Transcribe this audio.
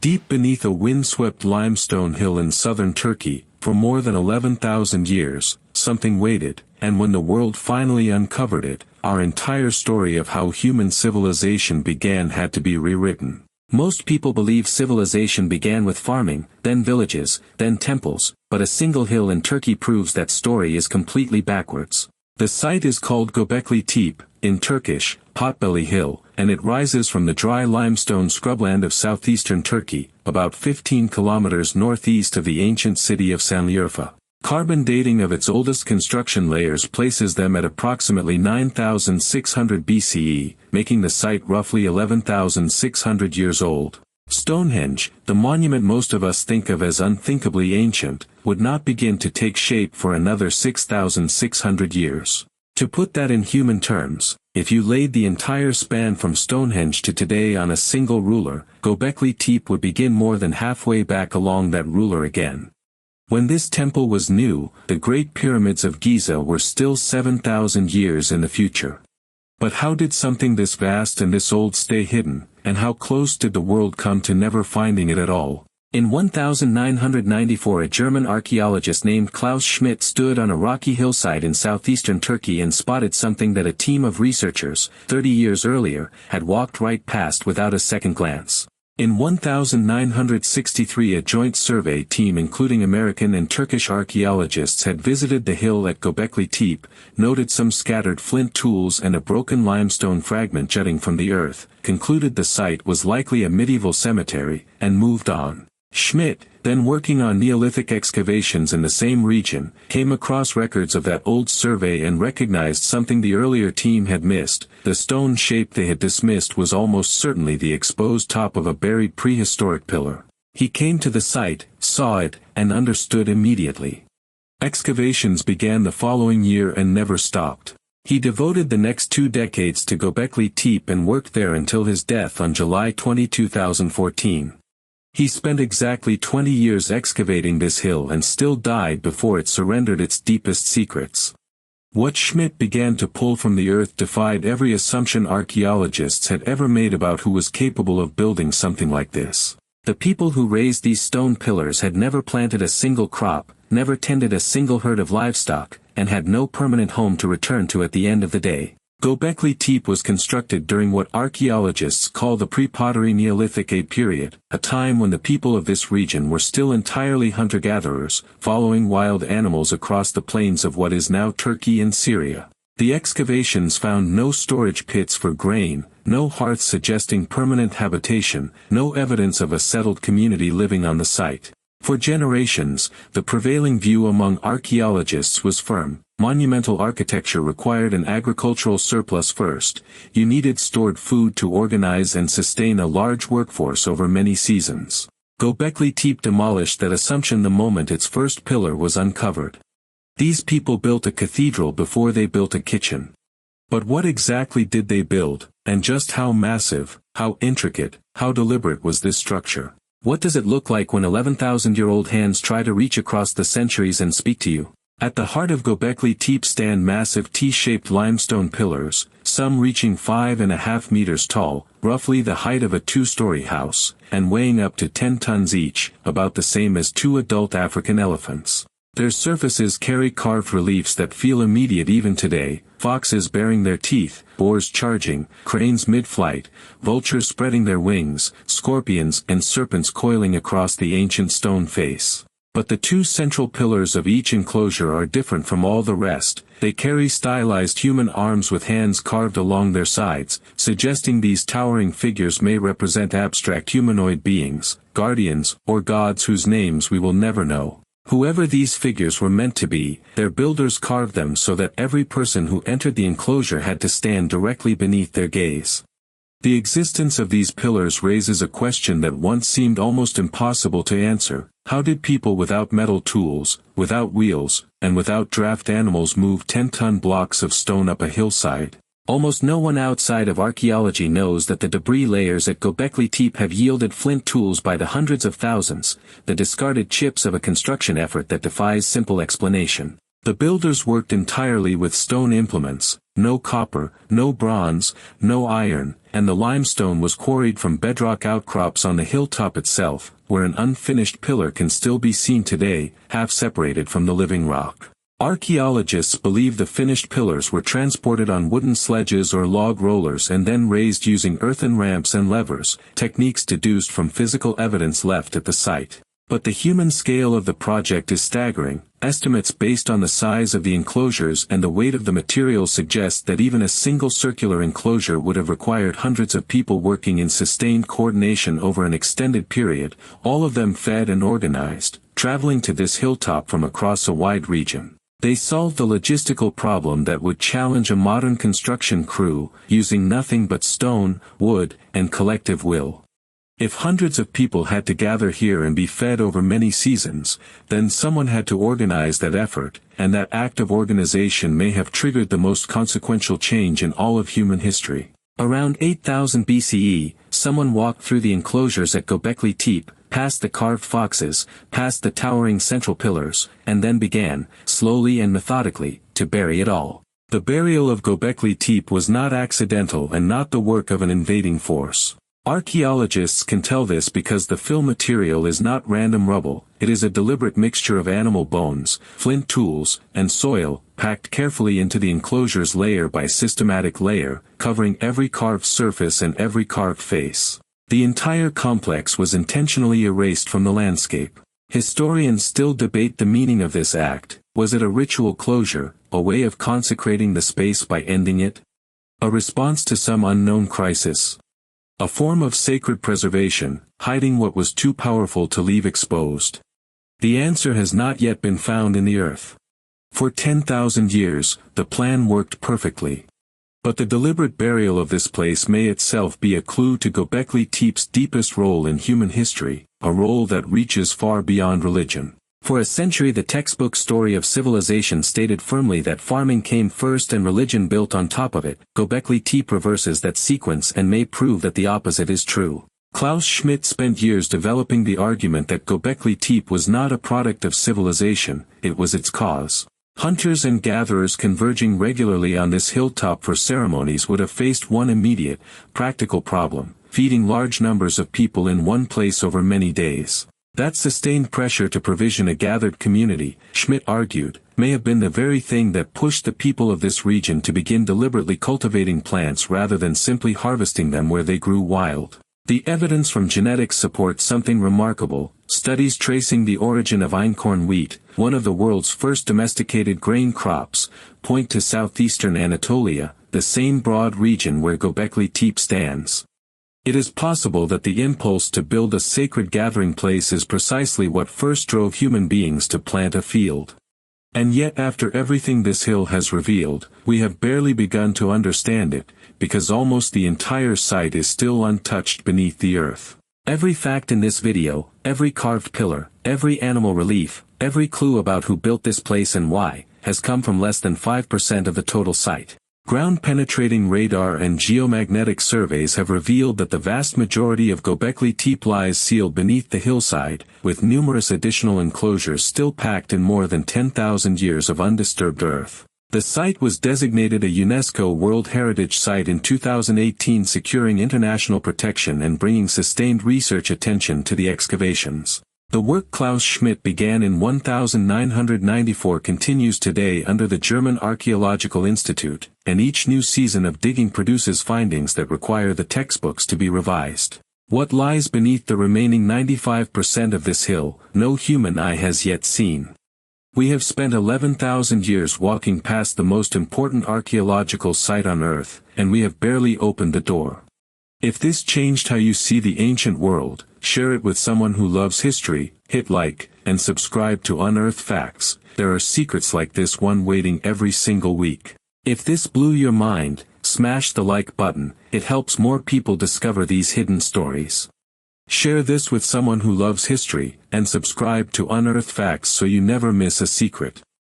Deep beneath a wind-swept limestone hill in southern Turkey, for more than 11,000 years, something waited, and when the world finally uncovered it, our entire story of how human civilization began had to be rewritten. Most people believe civilization began with farming, then villages, then temples, but a single hill in Turkey proves that story is completely backwards. The site is called Göbekli Tepe, in Turkish, Potbelly Hill, and it rises from the dry limestone scrubland of southeastern Turkey, about 15 kilometers northeast of the ancient city of Sanliurfa. Carbon dating of its oldest construction layers places them at approximately 9,600 BCE, making the site roughly 11,600 years old. Stonehenge, the monument most of us think of as unthinkably ancient, would not begin to take shape for another 6,600 years. To put that in human terms, if you laid the entire span from Stonehenge to today on a single ruler, Göbekli Tepe would begin more than halfway back along that ruler again. When this temple was new, the Great Pyramids of Giza were still 7,000 years in the future. But how did something this vast and this old stay hidden, and how close did the world come to never finding it at all? In 1994 a German archaeologist named Klaus Schmidt stood on a rocky hillside in southeastern Turkey and spotted something that a team of researchers, 30 years earlier, had walked right past without a second glance. In 1963 a joint survey team including American and Turkish archaeologists had visited the hill at Göbekli Tepe, noted some scattered flint tools and a broken limestone fragment jutting from the earth, concluded the site was likely a medieval cemetery, and moved on. Schmidt, then working on Neolithic excavations in the same region, came across records of that old survey and recognized something the earlier team had missed. The stone shape they had dismissed was almost certainly the exposed top of a buried prehistoric pillar. He came to the site, saw it, and understood immediately. Excavations began the following year and never stopped. He devoted the next 2 decades to Göbekli Tepe and worked there until his death on July 20, 2014. He spent exactly 20 years excavating this hill and still died before it surrendered its deepest secrets. What Schmidt began to pull from the earth defied every assumption archaeologists had ever made about who was capable of building something like this. The people who raised these stone pillars had never planted a single crop, never tended a single herd of livestock, and had no permanent home to return to at the end of the day. Göbekli Tepe was constructed during what archaeologists call the pre-pottery Neolithic Age period, a time when the people of this region were still entirely hunter-gatherers, following wild animals across the plains of what is now Turkey and Syria. The excavations found no storage pits for grain, no hearths suggesting permanent habitation, no evidence of a settled community living on the site. For generations, the prevailing view among archaeologists was firm. Monumental architecture required an agricultural surplus first. You needed stored food to organize and sustain a large workforce over many seasons. Göbekli Tepe demolished that assumption the moment its first pillar was uncovered. These people built a cathedral before they built a kitchen. But what exactly did they build, and just how massive, how intricate, how deliberate was this structure? What does it look like when 11,000-year-old hands try to reach across the centuries and speak to you? At the heart of Göbekli Tepe stand massive T-shaped limestone pillars, some reaching 5.5 meters tall, roughly the height of a 2-story house, and weighing up to 10 tons each, about the same as 2 adult African elephants. Their surfaces carry carved reliefs that feel immediate even today: foxes baring their teeth, boars charging, cranes mid-flight, vultures spreading their wings, scorpions and serpents coiling across the ancient stone face. But the 2 central pillars of each enclosure are different from all the rest. They carry stylized human arms with hands carved along their sides, suggesting these towering figures may represent abstract humanoid beings, guardians, or gods whose names we will never know. Whoever these figures were meant to be, their builders carved them so that every person who entered the enclosure had to stand directly beneath their gaze. The existence of these pillars raises a question that once seemed almost impossible to answer. How did people without metal tools, without wheels, and without draft animals move 10-ton blocks of stone up a hillside? Almost no one outside of archaeology knows that the debris layers at Göbekli Tepe have yielded flint tools by the hundreds of thousands, the discarded chips of a construction effort that defies simple explanation. The builders worked entirely with stone implements, no copper, no bronze, no iron, and the limestone was quarried from bedrock outcrops on the hilltop itself, where an unfinished pillar can still be seen today, half separated from the living rock. Archaeologists believe the finished pillars were transported on wooden sledges or log rollers and then raised using earthen ramps and levers, techniques deduced from physical evidence left at the site. But the human scale of the project is staggering. Estimates based on the size of the enclosures and the weight of the material suggest that even a single circular enclosure would have required hundreds of people working in sustained coordination over an extended period, all of them fed and organized, traveling to this hilltop from across a wide region. They solved the logistical problem that would challenge a modern construction crew, using nothing but stone, wood, and collective will. If hundreds of people had to gather here and be fed over many seasons, then someone had to organize that effort, and that act of organization may have triggered the most consequential change in all of human history. Around 8000 BCE, someone walked through the enclosures at Göbekli Tepe, past the carved foxes, past the towering central pillars, and then began, slowly and methodically, to bury it all. The burial of Göbekli Tepe was not accidental and not the work of an invading force. Archaeologists can tell this because the fill material is not random rubble, it is a deliberate mixture of animal bones, flint tools, and soil, packed carefully into the enclosures layer by systematic layer, covering every carved surface and every carved face. The entire complex was intentionally erased from the landscape. Historians still debate the meaning of this act. Was it a ritual closure, a way of consecrating the space by ending it? A response to some unknown crisis? A form of sacred preservation, hiding what was too powerful to leave exposed? The answer has not yet been found in the earth. For 10,000 years, the plan worked perfectly. But the deliberate burial of this place may itself be a clue to Göbekli Tepe's deepest role in human history, a role that reaches far beyond religion. For a century the textbook story of civilization stated firmly that farming came first and religion built on top of it. Göbekli Tepe reverses that sequence and may prove that the opposite is true. Klaus Schmidt spent years developing the argument that Göbekli Tepe was not a product of civilization, it was its cause. Hunters and gatherers converging regularly on this hilltop for ceremonies would have faced one immediate, practical problem: feeding large numbers of people in one place over many days. That sustained pressure to provision a gathered community, Schmidt argued, may have been the very thing that pushed the people of this region to begin deliberately cultivating plants rather than simply harvesting them where they grew wild. The evidence from genetics supports something remarkable. Studies tracing the origin of einkorn wheat, one of the world's first domesticated grain crops, point to southeastern Anatolia, the same broad region where Göbekli Tepe stands. It is possible that the impulse to build a sacred gathering place is precisely what first drove human beings to plant a field. And yet after everything this hill has revealed, we have barely begun to understand it, because almost the entire site is still untouched beneath the earth. Every fact in this video, every carved pillar, every animal relief, every clue about who built this place and why, has come from less than 5% of the total site. Ground-penetrating radar and geomagnetic surveys have revealed that the vast majority of Göbekli Tepe lies sealed beneath the hillside, with numerous additional enclosures still packed in more than 10,000 years of undisturbed earth. The site was designated a UNESCO World Heritage Site in 2018, securing international protection and bringing sustained research attention to the excavations. The work Klaus Schmidt began in 1994 continues today under the German Archaeological Institute, and each new season of digging produces findings that require the textbooks to be revised. What lies beneath the remaining 95% of this hill, no human eye has yet seen. We have spent 11,000 years walking past the most important archaeological site on Earth, and we have barely opened the door. If this changed how you see the ancient world, share it with someone who loves history, hit like, and subscribe to Unearthed Facts. There are secrets like this one waiting every single week. If this blew your mind, smash the like button, it helps more people discover these hidden stories. Share this with someone who loves history, and subscribe to Unearthed Facts so you never miss a secret.